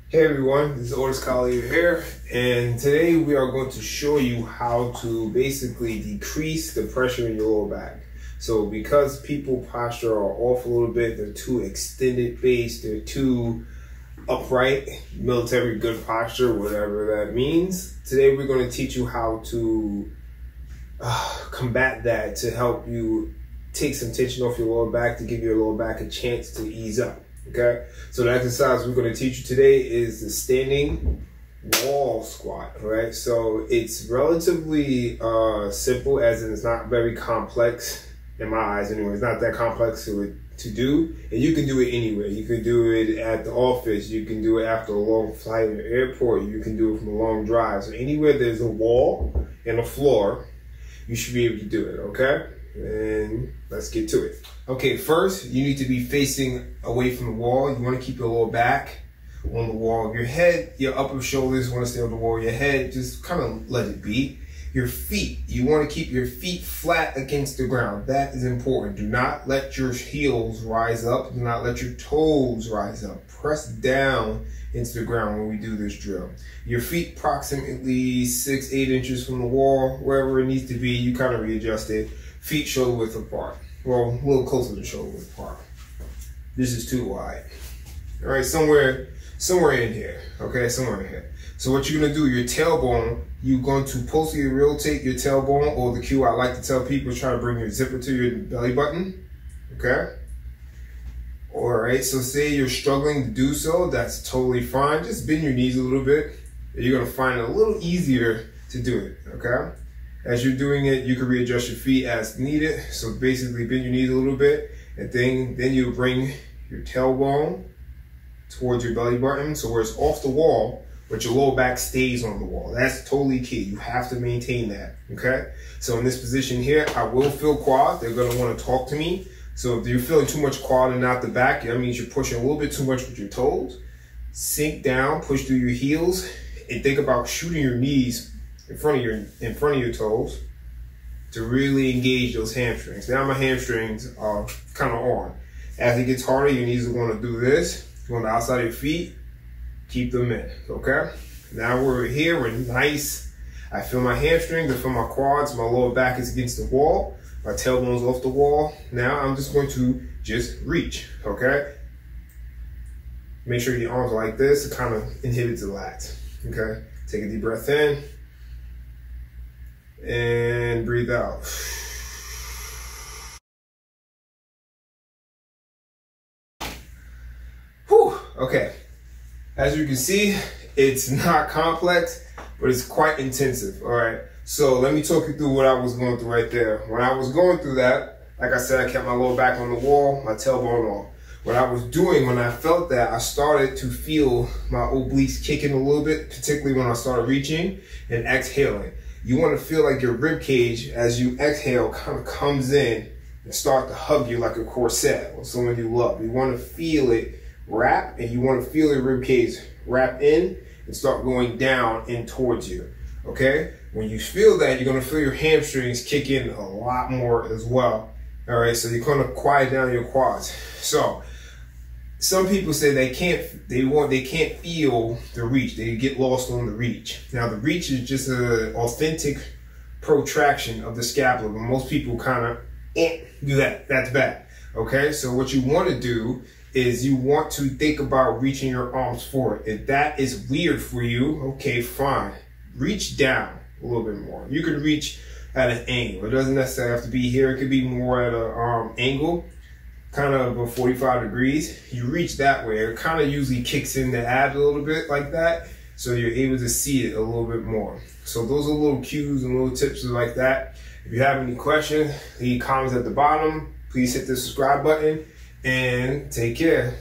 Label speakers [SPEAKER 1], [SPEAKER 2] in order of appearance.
[SPEAKER 1] Hey everyone, this is O.C.D here, and today we are going to show you how to basically decrease the pressure in your lower back. So because people posture are off a little bit, they're too extended base, they're too upright, military good posture, whatever that means. Today we're going to teach you how to combat that, to help you take some tension off your lower back, to give your lower back a chance to ease up. Okay, so the exercise we're going to teach you today is the standing wall squat. Right, so it's relatively simple, as in it's not very complex in my eyes anyway. It's not that complex to do, and you can do it anywhere. You can do it at the office, you can do it after a long flight in the airport, you can do it from a long drive. So anywhere there's a wall and a floor, you should be able to do it. Okay, and let's get to it. Okay, first, you need to be facing away from the wall. You want to keep your lower back on the wall. Your head, your upper shoulders want to stay on the wall. Your head, just kind of let it be. Your feet, you want to keep your feet flat against the ground. That is important. Do not let your heels rise up. Do not let your toes rise up. Press down into the ground when we do this drill. Your feet approximately 6-8 inches from the wall, wherever it needs to be. You kind of readjust it. Feet shoulder width apart. Well, a little closer to shoulder width apart. This is too wide. All right, somewhere in here. Okay, somewhere in here. So what you're gonna do, your tailbone, you're going to posteriorly rotate your tailbone, or the cue I like to tell people is try to bring your zipper to your belly button. Okay. All right, so say you're struggling to do so, that's totally fine. Just bend your knees a little bit. You're gonna find it a little easier to do it. Okay. As you're doing it, you can readjust your feet as needed. So basically bend your knees a little bit, and then you bring your tailbone towards your belly button, so where it's off the wall, but your lower back stays on the wall. That's totally key. You have to maintain that, okay? So in this position here, I will feel quad. They're gonna wanna talk to me. So if you're feeling too much quad and not the back, that means you're pushing a little bit too much with your toes. Sink down, push through your heels, and think about shooting your knees in front of your toes to really engage those hamstrings. Now my hamstrings are kind of on. As it gets harder, your knees are going to do this. Go on the outside of your feet, keep them in, okay? Now we're here, we're nice. I feel my hamstrings, I feel my quads, my lower back is against the wall, my tailbone's off the wall. Now I'm just going to reach, okay? Make sure your arms are like this, it kind of inhibits the lats, okay? Take a deep breath in. And breathe out. Whew, okay. As you can see, it's not complex, but it's quite intensive, all right? So let me talk you through what I was going through right there. When I was going through that, like I said, I kept my lower back on the wall, my tailbone off. What I was doing when I felt that, I started to feel my obliques kicking a little bit, particularly when I started reaching and exhaling. You want to feel like your rib cage, as you exhale, kind of comes in and start to hug you like a corset or someone you love. You want to feel it wrap, and you want to feel your rib cage wrap in and start going down and towards you. Okay? When you feel that, you're going to feel your hamstrings kick in a lot more as well. All right, so you're going to quiet down your quads. So some people say they can't feel the reach. They get lost on the reach. Now the reach is just an authentic protraction of the scapula, but most people kind of do that. That's bad. Okay, so what you want to do is you want to think about reaching your arms forward. If that is weird for you, okay, fine. Reach down a little bit more. You could reach at an angle. It doesn't necessarily have to be here. It could be more at an angle, kind of a 45 degrees. You reach that way. It kind of usually kicks in the abs a little bit like that, so you're able to see it a little bit more. So those are little cues and little tips like that. If you have any questions, leave comments at the bottom. Please hit the subscribe button and take care.